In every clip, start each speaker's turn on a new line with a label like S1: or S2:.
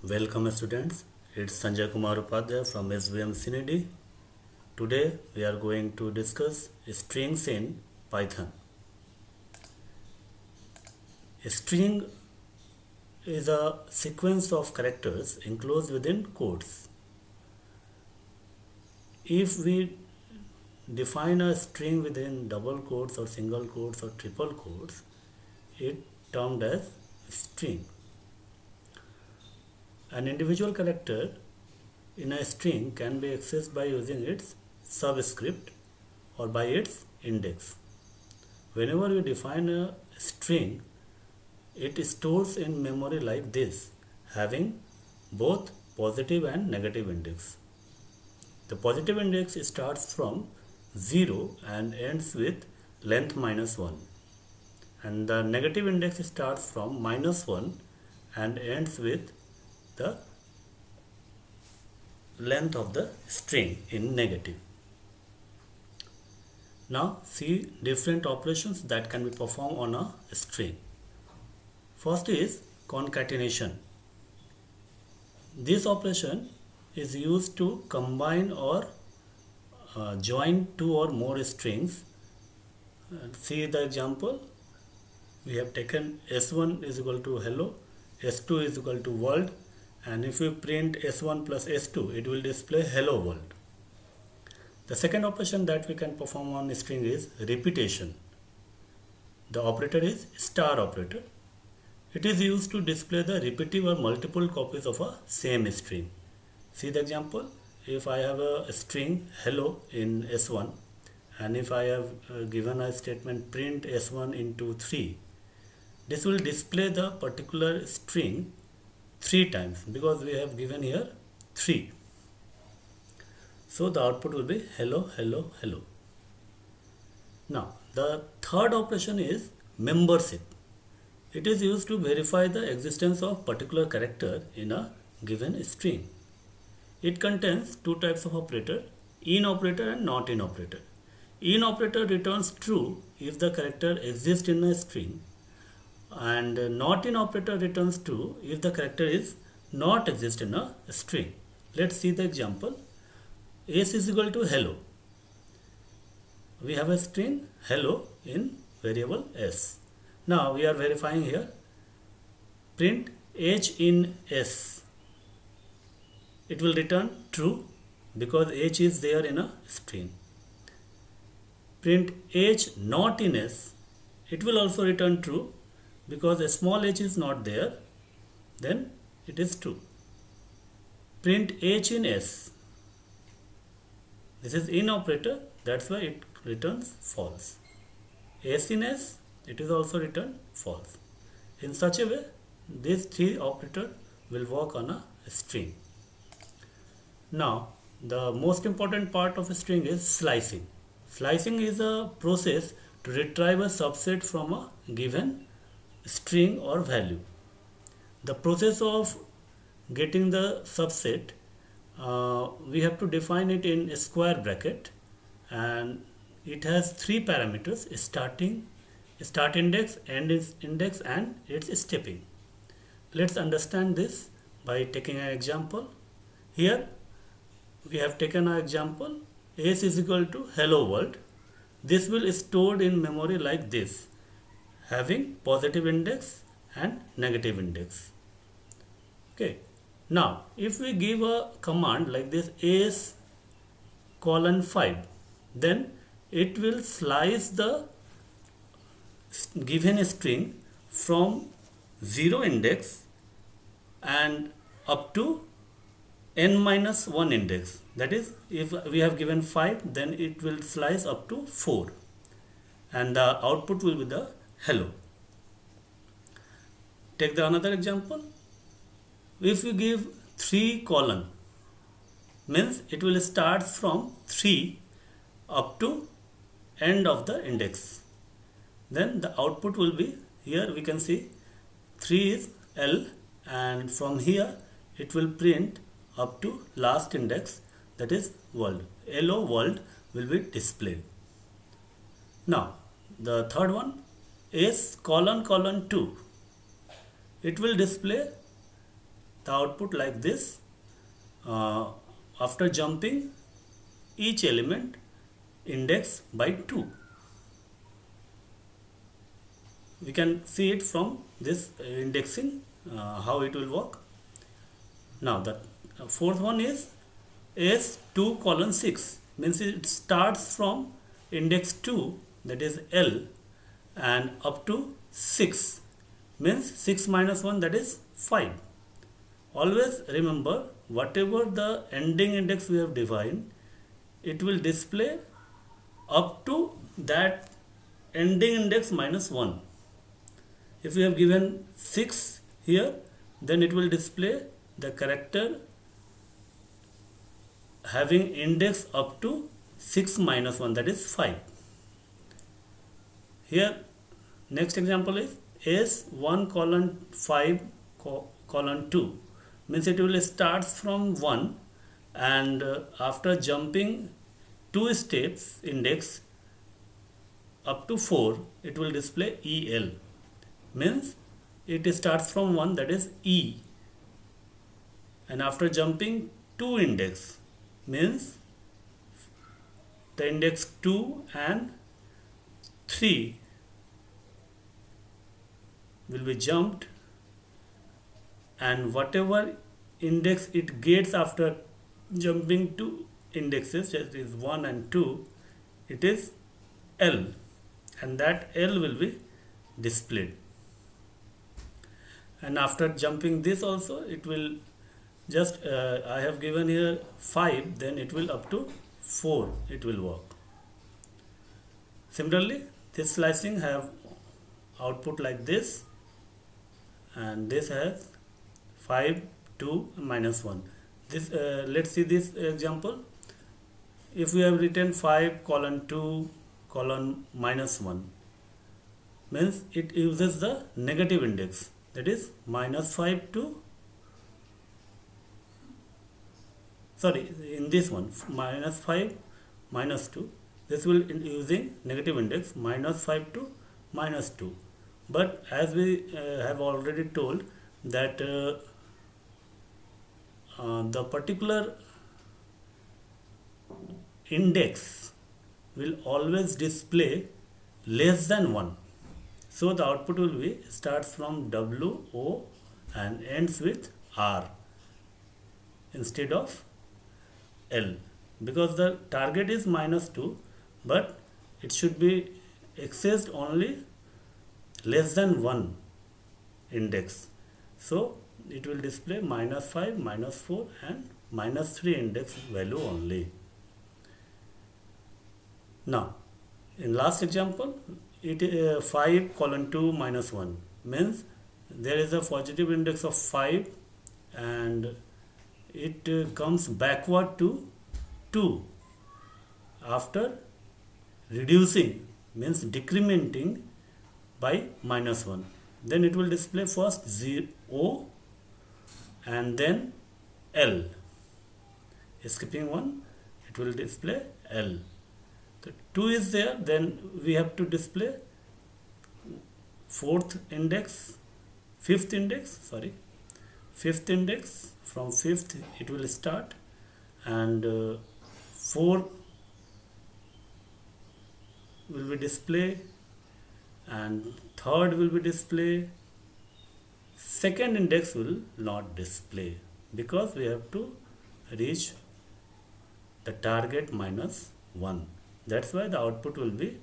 S1: Welcome students, it's Sanjay Kumar Upadhyay from SVM SINIDIH. Today we are going to discuss strings in Python. A string is a sequence of characters enclosed within quotes. If we define a string within double quotes or single quotes or triple quotes, it termed as string. An individual character in a string can be accessed by using its subscript or by its index. Whenever we define a string, it stores in memory like this, having both positive and negative index. The positive index starts from 0 and ends with length -1, and the negative index starts from -1 and ends with the length of the string in negative. Now see different operations that can be performed on a string. First is concatenation. This operation is used to combine or join two or more strings. See the example. We have taken s1 is equal to hello, s2 is equal to world, and if we print s1 plus s2, it will display hello world. The second operation that we can perform on a string is repetition. The operator is star operator. It is used to display the repetitive or multiple copies of a same string. See the example. If I have a string hello in s1, and if I have given a statement print s1 into 3, this will display the particular string 3 times because we have given here 3. So the output will be hello, hello, hello. Now the third operation is membership. It is used to verify the existence of particular character in a given string. It contains two types of operator, in operator and not in operator. In operator returns true if the character exists in a string, and not in operator returns true if the character is not exist in a string. Let's see the example. S is equal to hello. We have a string hello in variable s. Now we are verifying here. Print h in s. It will return true because h is there in a string. Print h not in s. It will also return true because a small h is not there, then it is true. Print h in s. This is in operator, that's why it returns false. S in s, it is also returned false. In such a way, these three operators will work on a string. Now, the most important part of a string is slicing. Slicing is a process to retrieve a subset from a given string or value. The process of getting the subset, we have to define it in a square bracket, and it has 3 parameters: start index, end index, and its stepping. Let's understand this by taking an example. Here we have taken an example, s is equal to hello world. This will be stored in memory like this, having positive index and negative index. Okay. Now, if we give a command like this s:5, then it will slice the given string from 0 index and up to n-1 index. That is, if we have given 5, then it will slice up to 4, and the output will be the hello. Take the another example. If we give 3 colon, means it will start from 3 up to end of the index. Then the output will be, here we can see 3 is L, and from here it will print up to last index, that is world. Hello world will be displayed. Now the third one, s::2. It will display the output like this. After jumping each element index by 2. We can see it from this indexing, how it will work. Now the fourth one is S2 colon 6, means it starts from index 2, that is L, and up to 6, means 6 minus 1, that is 5. Always remember, whatever the ending index we have defined, it will display up to that ending index minus 1. If we have given 6 here, then it will display the character having index up to 6 minus 1, that is 5. Here next example is S1 colon 5 colon 2, means it will start from 1, and after jumping 2 steps index up to 4, it will display EL, means it starts from 1, that is E, and after jumping 2 index, means the index 2 and 3 will be jumped, and whatever index it gets after jumping 2 indexes, that is 1 and 2, it is L, and that L will be displayed. And after jumping this also, it will just I have given here 5, then it will up to 4 it will work. Similarly, this slicing have output like this, and this has 5, 2, minus 1. This let's see this example. If we have written 5 colon 2 colon minus 1, means it uses the negative index, that is minus 5 to, sorry, in this one minus 5 minus 2, this will using negative index minus 5 to minus 2. But as we have already told that the particular index will always display less than 1. So the output will be starts from W, O and ends with R instead of L, because the target is minus 2, but it should be accessed only less than 1 index. So it will display minus 5, minus 4 and minus 3 index value only. Now in last example, it 5 colon 2 minus 1, means there is a positive index of 5 and it comes backward to 2 after reducing, means decrementing by minus 1. Then it will display first O and then L. Skipping 1, it will display L. So 2 is there, then we have to display fifth index, from 5th it will start, and 4 will be display, and 3rd will be display. 2nd index will not display because we have to reach the target minus 1. That's why the output will be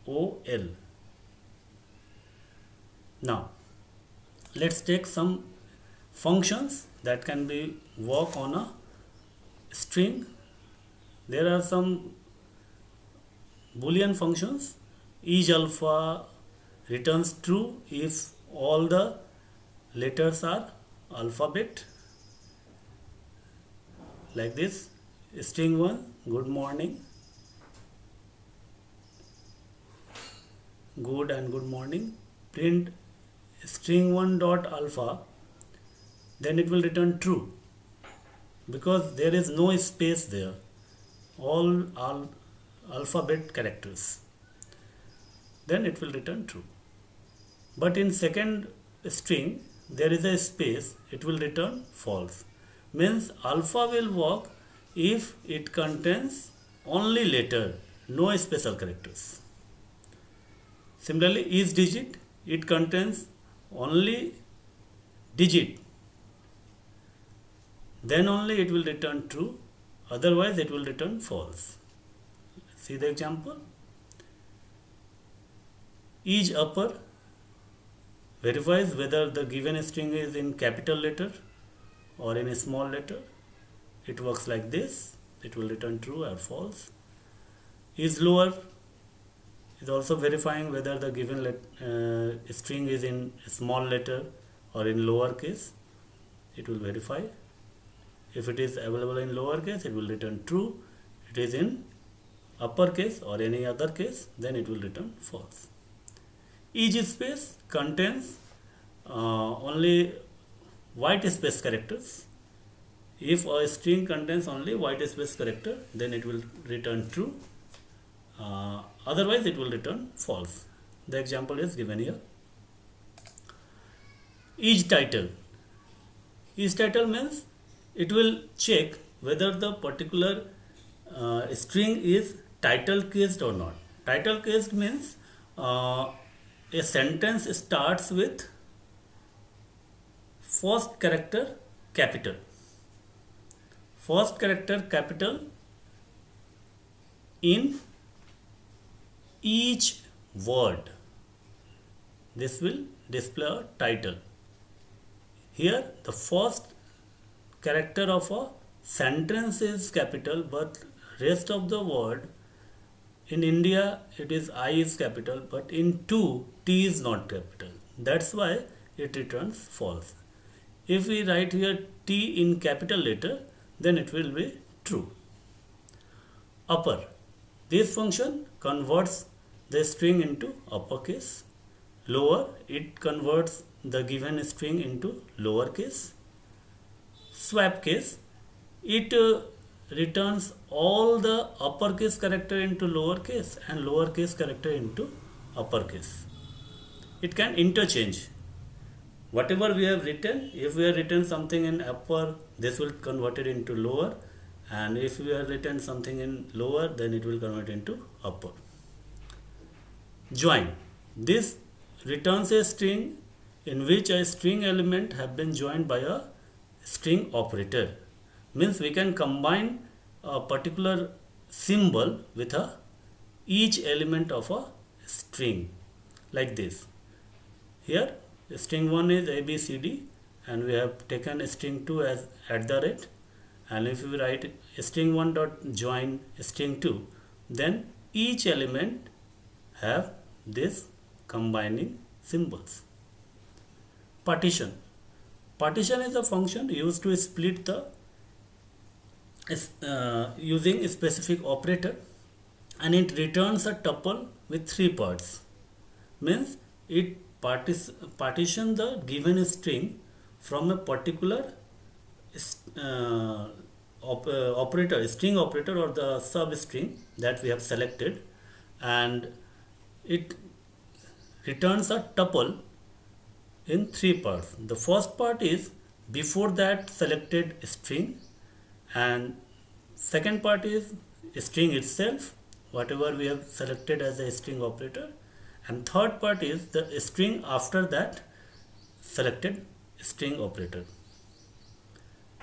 S1: OL. Now let's take some functions that can be work on a string. There are some Boolean functions. Each alpha returns true if all the letters are alphabet, like this. String 1, good morning, good and good morning. Print string 1 dot alpha, then it will return true because there is no space there, all alphabet characters, then it will return true. But in second string, there is a space, it will return false. Means alpha will work if it contains only letter, no special characters. Similarly, is digit, it contains only digit, then only it will return true, otherwise it will return false. See the example. Is upper verifies whether the given string is in capital letter or in a small letter. It works like this, it will return true or false. Is lower is also verifying whether the given string is in small letter or in lower case. It will verify. If it is available in lower case, it will return true. It is in upper case or any other case, then it will return false. Each space contains only white space characters. If a string contains only white space character, then it will return true. Otherwise, it will return false. The example is given here. Each title. Each title means it will check whether the particular string is title cased or not. Title cased means a sentence starts with first character capital. First character capital in each word. This will display a title. Here the first character of a sentence is capital, but rest of the word in India it is I is capital, but in 2 T is not capital. That's why it returns false. If we write here T in capital letter, then it will be true. Upper. This function converts the string into uppercase. Lower, it converts the given string into lowercase. Swap case, it returns all the uppercase character into lowercase and lowercase character into uppercase. It can interchange. Whatever we have written, if we have written something in upper, this will convert it into lower, and if we have written something in lower, then it will convert into upper. Join. This returns a string in which a string element have been joined by a string operator. Means we can combine a particular symbol with each element of a string like this. Here string 1 is ABCD and we have taken string 2 as @ and if we write string 1 dot join string 2, then each element have this combining symbols. Partition. Partition is a function used to split the using a specific operator, and it returns a tuple with 3 parts. Means it partition the given string from a particular operator, string operator or the substring that we have selected, and it returns a tuple in 3 parts. The first part is before that selected string, and second part is string itself, whatever we have selected as a string operator, and third part is the string after that selected string operator.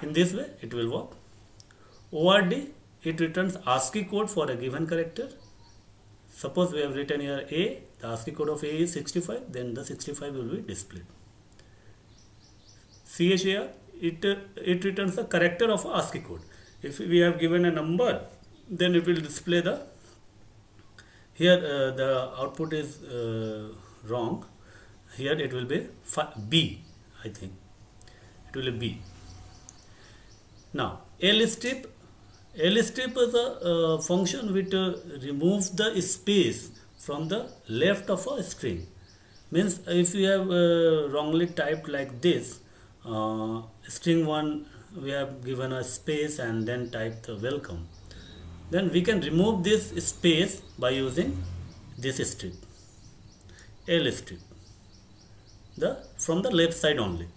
S1: In this way it will work. ORD, it returns ASCII code for a given character. Suppose we have written here A, the ASCII code of A is 65, then the 65 will be displayed. CHAR, it returns the character of ASCII code. If we have given a number, then it will display the, here the output is wrong. Here it will be B, I think. It will be B. Now, lstrip is a function which removes the space from the left of a string. Means if you have wrongly typed like this, string 1 we have given a space and then type the welcome, then we can remove this space by using this strip, lstrip. the from the left side only,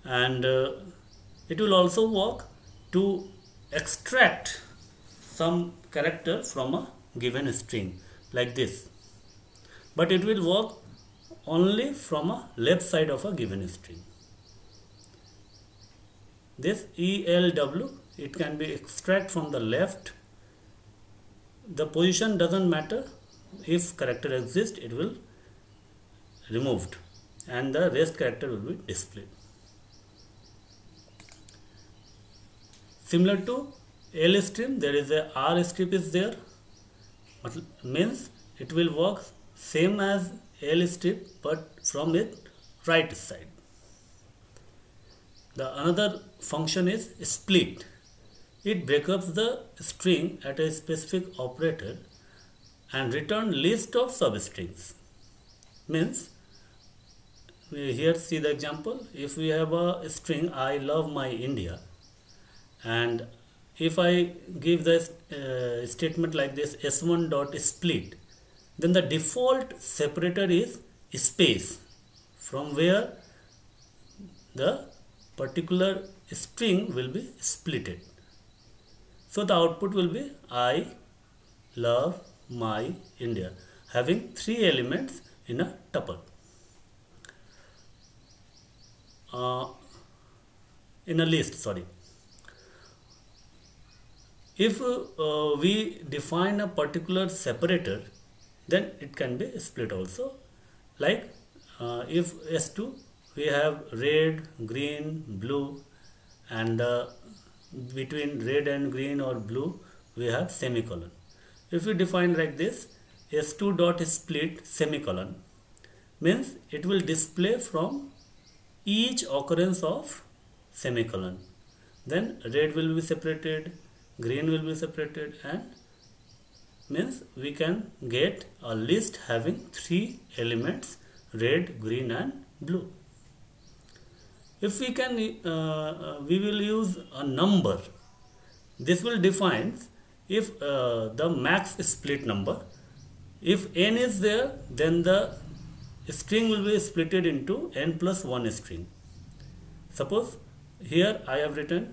S1: and it will also work to extract some character from a given string like this, but it will work only from a left side of a given string. This ELW, it can be extract from the left. The position doesn't matter. If character exists, it will removed and the rest character will be displayed. Similar to L stream, there is a R strip is there, means it will work same as L strip but from its right side. The another function is split. It breaks up the string at a specific operator and return list of substrings. Means, here see the example. If we have a string I love my India, and if I give the statement like this s1 dot split, then the default separator is space from where the particular string will be splitted. So the output will be I love my India, having 3 elements in a tuple. In a list, sorry. If we define a particular separator, then it can be split also. Like if S2 we have red, green, blue, and between red and green or blue we have semicolon. If we define like this, S2 dot split semicolon, means it will display from each occurrence of semicolon. Then red will be separated, green will be separated, and means we can get a list having 3 elements, red, green and blue. If we can, we will use a number. This will define if the max split number. If n is there, then the string will be splitted into n plus 1 string. Suppose here I have written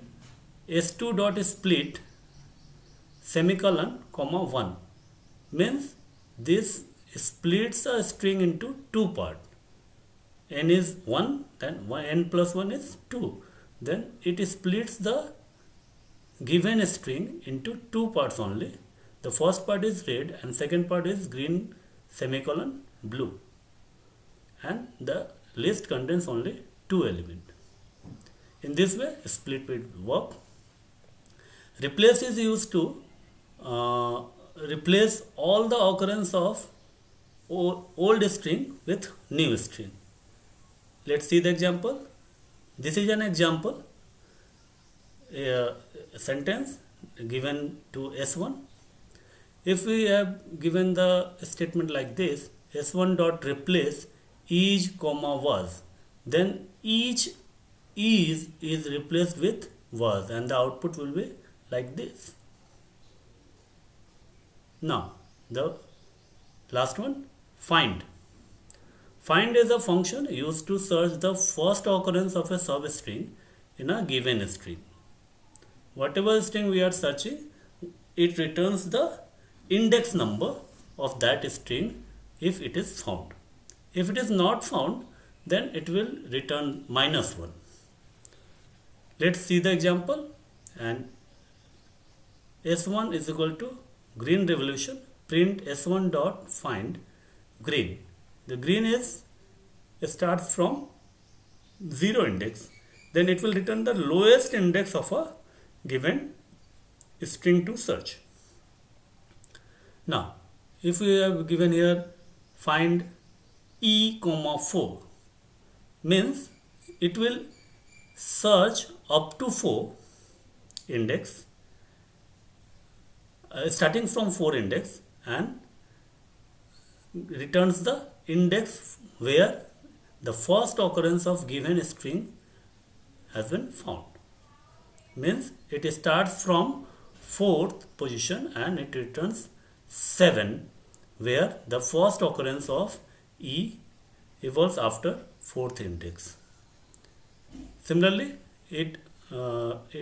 S1: s2 dot split semicolon comma 1, means this splits a string into 2 parts. N is 1, then n plus 1 is 2. Then it splits the given string into 2 parts only. The first part is red and second part is green semicolon blue. And the list contains only 2 elements. In this way, split will work. Replace is used to replace all the occurrence of old string with new string. Let's see the example. This is an example sentence given to S1. If we have given the statement like this, S1 dot replace is comma was, then each is replaced with was, and the output will be like this. Now the last one, find. Find is a function used to search the first occurrence of a substring in a given string. Whatever string we are searching, it returns the index number of that string if it is found. If it is not found, then it will return -1. Let's see the example. And S1 is equal to green revolution, print S1 dot find green. The green starts from 0 index, then it will return the lowest index of a given string to search. Now if we have given here find E comma 4, means it will search up to 4 index, starting from 4 index, and returns the index where the first occurrence of given string has been found. Means it starts from 4th position and it returns 7 where the first occurrence of E evolves after fourth index. Similarly, it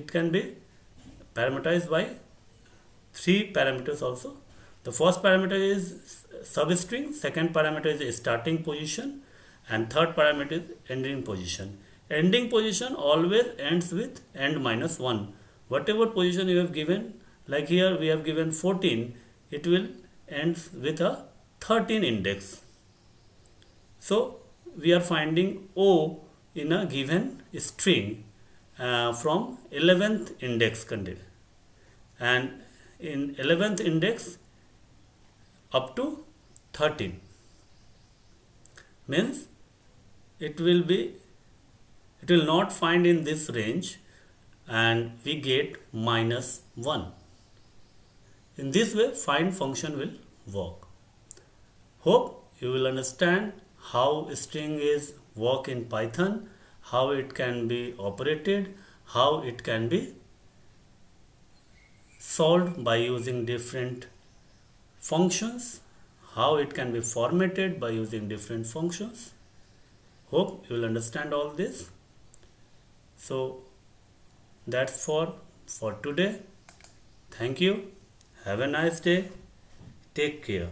S1: can be parameterized by three parameters also. The first parameter is substring, second parameter is starting position, and third parameter is ending position. Ending position always ends with end minus 1. Whatever position you have given, like here we have given 14, it will end with a 13 index. So we are finding O in a given string from 11th index content, and in 11th index up to 13 means it will not find in this range, and we get minus 1. In this way find function will work. Hope you will understand how string is work in Python, how it can be operated, how it can be solved by using different functions, how it can be formatted by using different functions. Hope you will understand all this. So that's for today. Thank you. Have a nice day. Take care.